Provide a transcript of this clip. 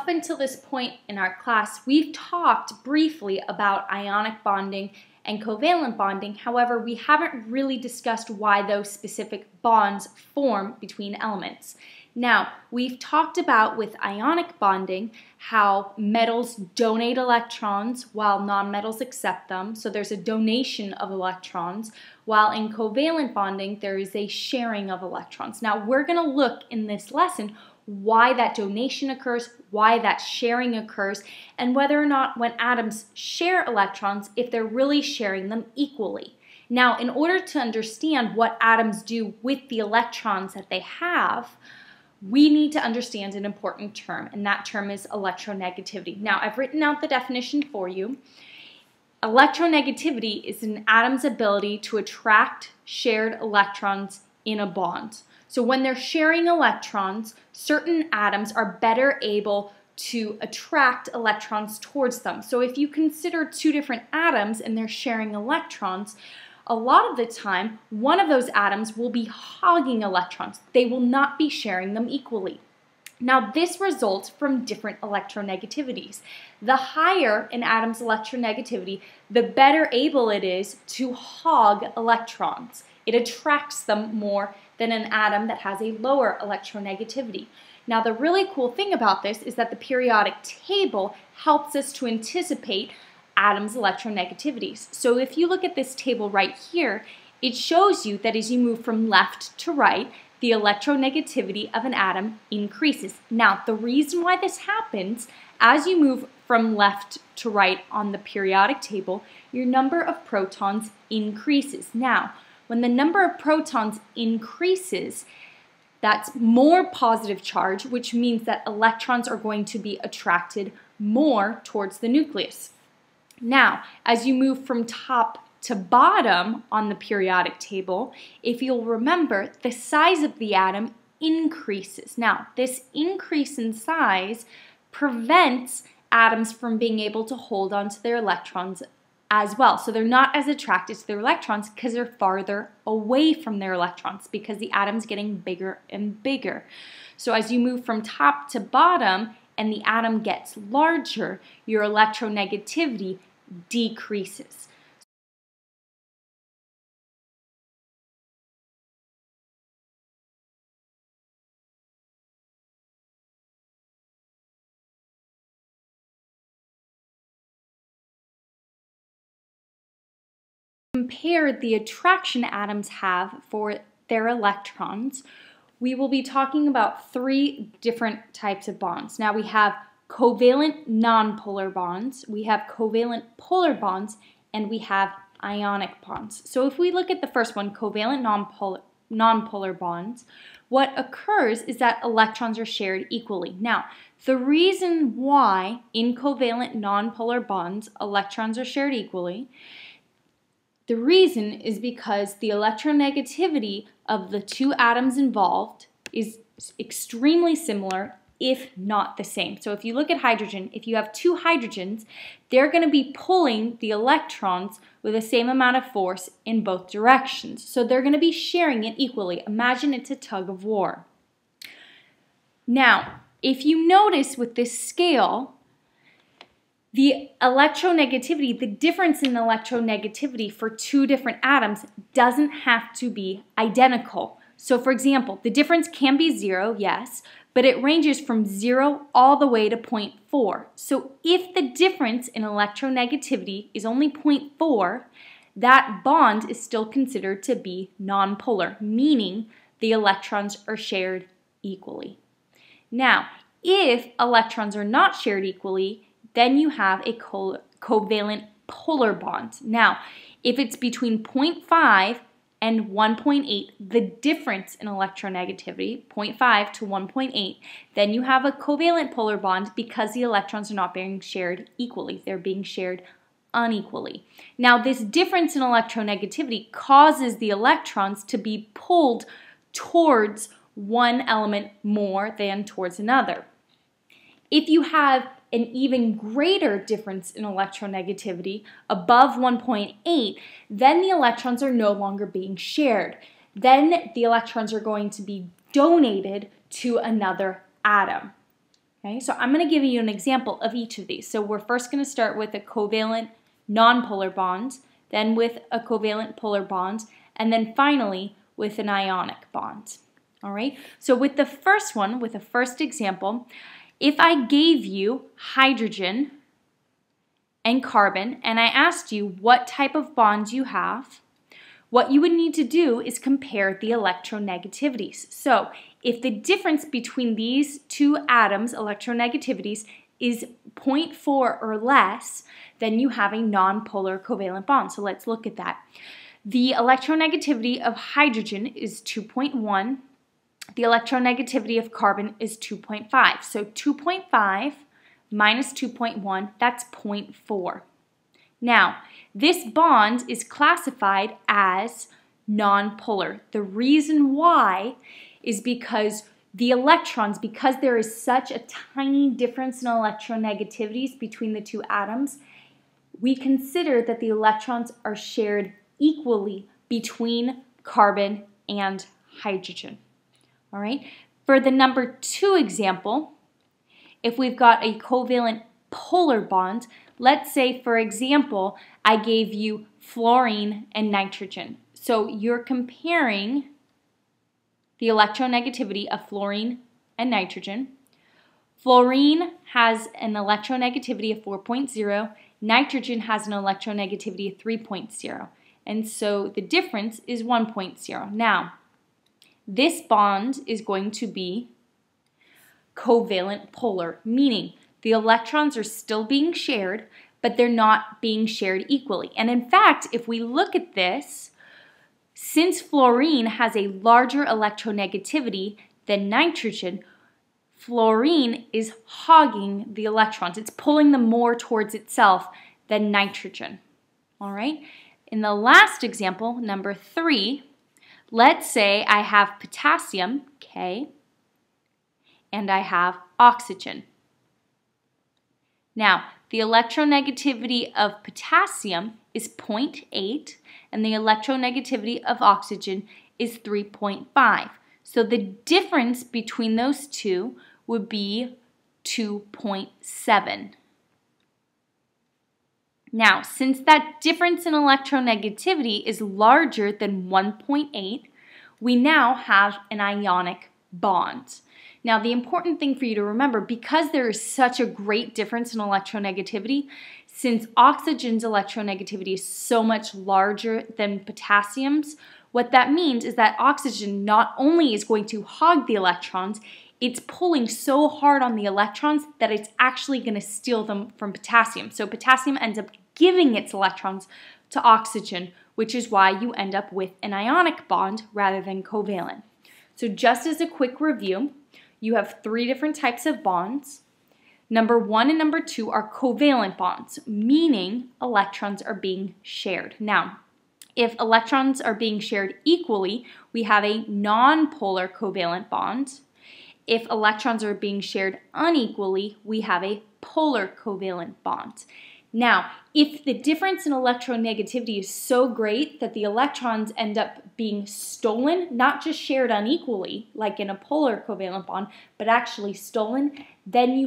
up until this point in our class, we've talked briefly about ionic bonding and covalent bonding. However, we haven't really discussed why those specific bonds form between elements. Now, we've talked about with ionic bonding how metals donate electrons while nonmetals accept them. So there's a donation of electrons, while in covalent bonding, there is a sharing of electrons. Now, we're going to look in this lesson why that donation occurs, why that sharing occurs, and whether or not when atoms share electrons, if they're really sharing them equally. Now, in order to understand what atoms do with the electrons that they have, we need to understand an important term, and that term is electronegativity. Now, I've written out the definition for you. Electronegativity is an atom's ability to attract shared electrons in a bond. So when they're sharing electrons, certain atoms are better able to attract electrons towards them. So if you consider two different atoms and they're sharing electrons, a lot of the time, one of those atoms will be hogging electrons. They will not be sharing them equally. Now, this results from different electronegativities. The higher an atom's electronegativity, the better able it is to hog electrons. It attracts them more than an atom that has a lower electronegativity. Now, the really cool thing about this is that the periodic table helps us to anticipate atoms' electronegativities. So if you look at this table right here, it shows you that as you move from left to right, the electronegativity of an atom increases. Now, the reason why this happens, as you move from left to right on the periodic table, your number of protons increases. Now, when the number of protons increases, that's more positive charge, which means that electrons are going to be attracted more towards the nucleus. Now, as you move from top to bottom on the periodic table, if you'll remember, the size of the atom increases. Now, this increase in size prevents atoms from being able to hold onto their electrons as well. So they're not as attracted to their electrons because they're farther away from their electrons because the atom's getting bigger and bigger. So as you move from top to bottom and the atom gets larger, your electronegativity decreases. Compare the attraction atoms have for their electrons, we will be talking about three different types of bonds. Now we have covalent nonpolar bonds, we have covalent polar bonds, and we have ionic bonds. So if we look at the first one, covalent nonpolar bonds, what occurs is that electrons are shared equally. Now, the reason why in covalent nonpolar bonds electrons are shared equally, the reason is because the electronegativity of the two atoms involved is extremely similar, if not the same. So if you look at hydrogen, if you have two hydrogens, they're going to be pulling the electrons with the same amount of force in both directions. So they're going to be sharing it equally. Imagine it's a tug of war. Now, if you notice with this scale, the electronegativity, the difference in electronegativity for two different atoms doesn't have to be identical. So for example, the difference can be 0, yes, but it ranges from 0 all the way to 0.4. So if the difference in electronegativity is only 0.4, that bond is still considered to be nonpolar, meaning the electrons are shared equally. Now, if electrons are not shared equally, then you have a covalent polar bond. Now, if it's between 0.5 and 1.8, the difference in electronegativity, 0.5 to 1.8, then you have a covalent polar bond because the electrons are not being shared equally. They're being shared unequally. Now, this difference in electronegativity causes the electrons to be pulled towards one element more than towards another. If you have an even greater difference in electronegativity above 1.8, then the electrons are no longer being shared. Then the electrons are going to be donated to another atom. Okay, so I'm going to give you an example of each of these. So we're first going to start with a covalent nonpolar bond, then with a covalent polar bond, and then finally with an ionic bond. All right, so with the first one, with the first example, if I gave you hydrogen and carbon and I asked you what type of bonds you have, what you would need to do is compare the electronegativities. So if the difference between these two atoms, electronegativities, is 0.4 or less, then you have a nonpolar covalent bond. So let's look at that. The electronegativity of hydrogen is 2.1. The electronegativity of carbon is 2.5. So 2.5 minus 2.1, that's 0.4. Now, this bond is classified as nonpolar. The reason why is because the electrons, because there is such a tiny difference in electronegativities between the two atoms, we consider that the electrons are shared equally between carbon and hydrogen. All right. For the number 2 example, if we've got a covalent polar bond, let's say, for example, I gave you fluorine and nitrogen. So you're comparing the electronegativity of fluorine and nitrogen. Fluorine has an electronegativity of 4.0. Nitrogen has an electronegativity of 3.0. And so the difference is 1.0. Now, this bond is going to be covalent polar, meaning the electrons are still being shared, but they're not being shared equally. And in fact, if we look at this, since fluorine has a larger electronegativity than nitrogen, fluorine is hogging the electrons. It's pulling them more towards itself than nitrogen. All right? In the last example, number 3, let's say I have potassium, K, and I have oxygen. Now, the electronegativity of potassium is 0.8 and the electronegativity of oxygen is 3.5. So the difference between those two would be 2.7. Now, since that difference in electronegativity is larger than 1.8, we now have an ionic bond. Now, the important thing for you to remember, because there is such a great difference in electronegativity, since oxygen's electronegativity is so much larger than potassium's, what that means is that oxygen not only is going to hog the electrons, it's pulling so hard on the electrons that it's actually going to steal them from potassium. So potassium ends up giving its electrons to oxygen, which is why you end up with an ionic bond rather than covalent. So just as a quick review, you have 3 different types of bonds. Number 1 and number 2 are covalent bonds, meaning electrons are being shared. Now, if electrons are being shared equally, we have a nonpolar covalent bond. If electrons are being shared unequally, we have a polar covalent bond. Now, if the difference in electronegativity is so great that the electrons end up being stolen, not just shared unequally, like in a polar covalent bond, but actually stolen, then you